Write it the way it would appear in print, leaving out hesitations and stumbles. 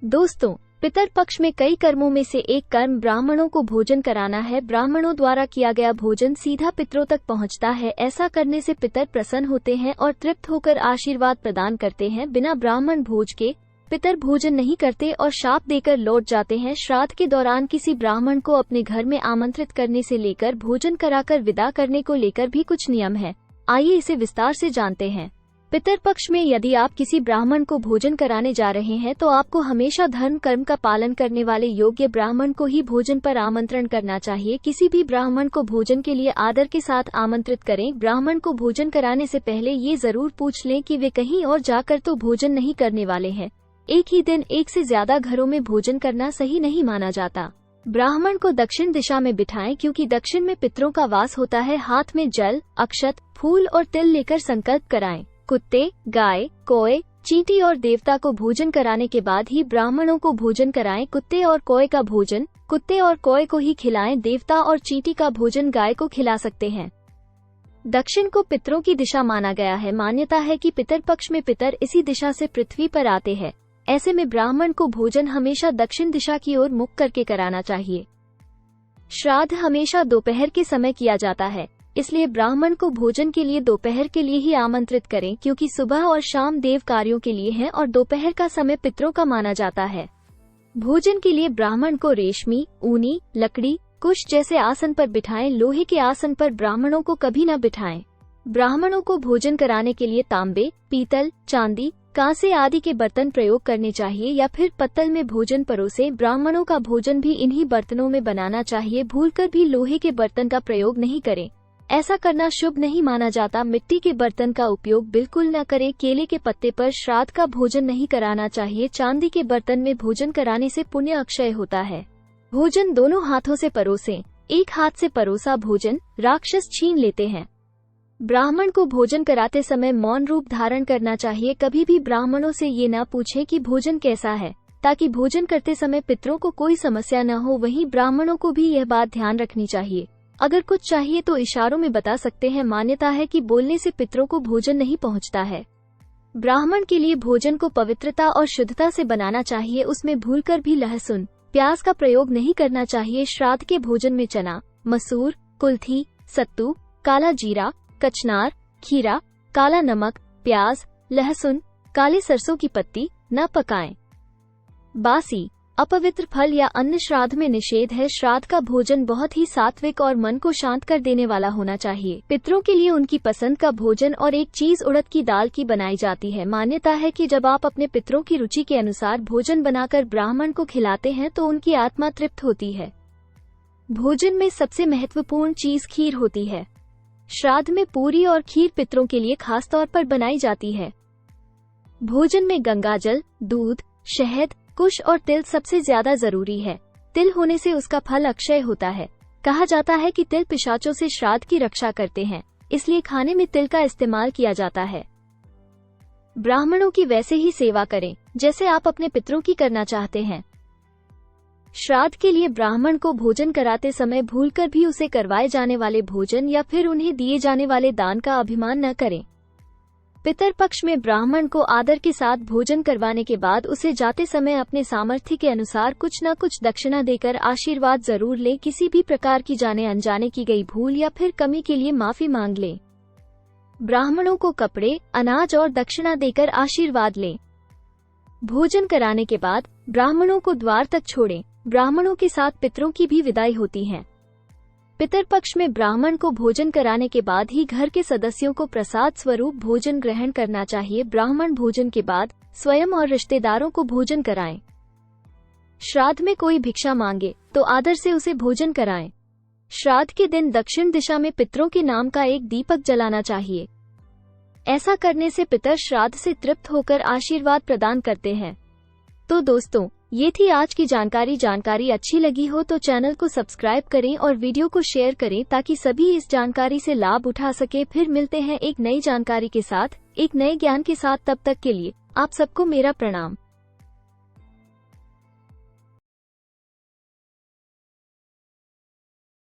दोस्तों, पितर पक्ष में कई कर्मों में से एक कर्म ब्राह्मणों को भोजन कराना है। ब्राह्मणों द्वारा किया गया भोजन सीधा पितरों तक पहुंचता है। ऐसा करने से पितर प्रसन्न होते हैं और तृप्त होकर आशीर्वाद प्रदान करते हैं। बिना ब्राह्मण भोज के पितर भोजन नहीं करते और शाप देकर लौट जाते हैं। श्राद्ध के दौरान किसी ब्राह्मण को अपने घर में आमंत्रित करने से लेकर भोजन कराकर विदा करने को लेकर भी कुछ नियम है। आइए इसे विस्तार से जानते हैं। पितर पक्ष में यदि आप किसी ब्राह्मण को भोजन कराने जा रहे हैं तो आपको हमेशा धर्म कर्म का पालन करने वाले योग्य ब्राह्मण को ही भोजन पर आमंत्रण करना चाहिए। किसी भी ब्राह्मण को भोजन के लिए आदर के साथ आमंत्रित करें। ब्राह्मण को भोजन कराने से पहले ये जरूर पूछ लें कि वे कहीं और जाकर तो भोजन नहीं करने वाले हैं। एक ही दिन एक से ज्यादा घरों में भोजन करना सही नहीं माना जाता। ब्राह्मण को दक्षिण दिशा में बिठाएं क्योंकि दक्षिण में पितरों का वास होता है। हाथ में जल, अक्षत, फूल और तिल लेकर संकल्प कराएं। कुत्ते, गाय, कौए, चींटी और देवता को भोजन कराने के बाद ही ब्राह्मणों को भोजन कराएं। कुत्ते और कौए का भोजन कुत्ते और कौए को ही खिलाएं। देवता और चींटी का भोजन गाय को खिला सकते हैं। दक्षिण को पितरों की दिशा माना गया है। मान्यता है कि पितर पक्ष में पितर इसी दिशा से पृथ्वी पर आते हैं। ऐसे में ब्राह्मण को भोजन हमेशा दक्षिण दिशा की ओर मुख करके कराना चाहिए। श्राद्ध हमेशा दोपहर के समय किया जाता है, इसलिए ब्राह्मण को भोजन के लिए दोपहर के लिए ही आमंत्रित करें क्योंकि सुबह और शाम देव कार्यों के लिए है और दोपहर का समय पितरों का माना जाता है। भोजन के लिए ब्राह्मण को रेशमी, ऊनी, लकड़ी, कुश जैसे आसन पर बिठाएं। लोहे के आसन पर ब्राह्मणों को कभी न बिठाएं। ब्राह्मणों को भोजन कराने के लिए तांबे, पीतल, चांदी, कांसे आदि के बर्तन प्रयोग करने चाहिए या फिर पत्तल में भोजन परोसे। ब्राह्मणों का भोजन भी इन्हीं बर्तनों में बनाना चाहिए। भूलकर भी लोहे के बर्तन का प्रयोग नहीं करें, ऐसा करना शुभ नहीं माना जाता। मिट्टी के बर्तन का उपयोग बिल्कुल न करें। केले के पत्ते पर श्राद्ध का भोजन नहीं कराना चाहिए। चांदी के बर्तन में भोजन कराने से पुण्य अक्षय होता है। भोजन दोनों हाथों से परोसें। एक हाथ से परोसा भोजन राक्षस छीन लेते हैं। ब्राह्मण को भोजन कराते समय मौन रूप धारण करना चाहिए। कभी भी ब्राह्मणों से ये न पूछें कि भोजन कैसा है, ताकि भोजन करते समय पितरों को कोई समस्या न हो। वहीं ब्राह्मणों को भी यह बात ध्यान रखनी चाहिए, अगर कुछ चाहिए तो इशारों में बता सकते हैं। मान्यता है कि बोलने से पितरों को भोजन नहीं पहुंचता है। ब्राह्मण के लिए भोजन को पवित्रता और शुद्धता से बनाना चाहिए। उसमें भूलकर भी लहसुन, प्याज का प्रयोग नहीं करना चाहिए। श्राद्ध के भोजन में चना, मसूर, कुल्थी, सत्तू, काला जीरा, कचनार, खीरा, काला नमक, प्याज, लहसुन, काले सरसों की पत्ती न पकाएं। बासी, अपवित्र फल या अन्न श्राद्ध में निषेध है। श्राद्ध का भोजन बहुत ही सात्विक और मन को शांत कर देने वाला होना चाहिए। पितरों के लिए उनकी पसंद का भोजन और एक चीज उड़द की दाल की बनाई जाती है। मान्यता है कि जब आप अपने पितरों की रुचि के अनुसार भोजन बनाकर ब्राह्मण को खिलाते हैं तो उनकी आत्मा तृप्त होती है। भोजन में सबसे महत्वपूर्ण चीज खीर होती है। श्राद्ध में पूरी और खीर पितरों के लिए खास तौर पर बनाई जाती है। भोजन में गंगाजल, दूध, शहद, कुश और तिल सबसे ज्यादा जरूरी है। तिल होने से उसका फल अक्षय होता है। कहा जाता है कि तिल पिशाचों से श्राद्ध की रक्षा करते हैं, इसलिए खाने में तिल का इस्तेमाल किया जाता है। ब्राह्मणों की वैसे ही सेवा करें जैसे आप अपने पितरों की करना चाहते हैं। श्राद्ध के लिए ब्राह्मण को भोजन कराते समय भूलकर भी उसे करवाए जाने वाले भोजन या फिर उन्हें दिए जाने वाले दान का अभिमान न करें। पितर पक्ष में ब्राह्मण को आदर के साथ भोजन करवाने के बाद उसे जाते समय अपने सामर्थ्य के अनुसार कुछ न कुछ दक्षिणा देकर आशीर्वाद जरूर लें। किसी भी प्रकार की जाने अनजाने की गई भूल या फिर कमी के लिए माफी मांग लें। ब्राह्मणों को कपड़े, अनाज और दक्षिणा देकर आशीर्वाद लें। भोजन कराने के बाद ब्राह्मणों को द्वार तक छोड़ें। ब्राह्मणों के साथ पितरों की भी विदाई होती है। पितर पक्ष में ब्राह्मण को भोजन कराने के बाद ही घर के सदस्यों को प्रसाद स्वरूप भोजन ग्रहण करना चाहिए। ब्राह्मण भोजन के बाद स्वयं और रिश्तेदारों को भोजन कराएं। श्राद्ध में कोई भिक्षा मांगे तो आदर से उसे भोजन कराएं। श्राद्ध के दिन दक्षिण दिशा में पितरों के नाम का एक दीपक जलाना चाहिए। ऐसा करने से पितर श्राद्ध से तृप्त होकर आशीर्वाद प्रदान करते हैं। तो दोस्तों, ये थी आज की जानकारी अच्छी लगी हो तो चैनल को सब्सक्राइब करें और वीडियो को शेयर करें ताकि सभी इस जानकारी से लाभ उठा सके। फिर मिलते हैं एक नई जानकारी के साथ, एक नए ज्ञान के साथ। तब तक के लिए आप सबको मेरा प्रणाम।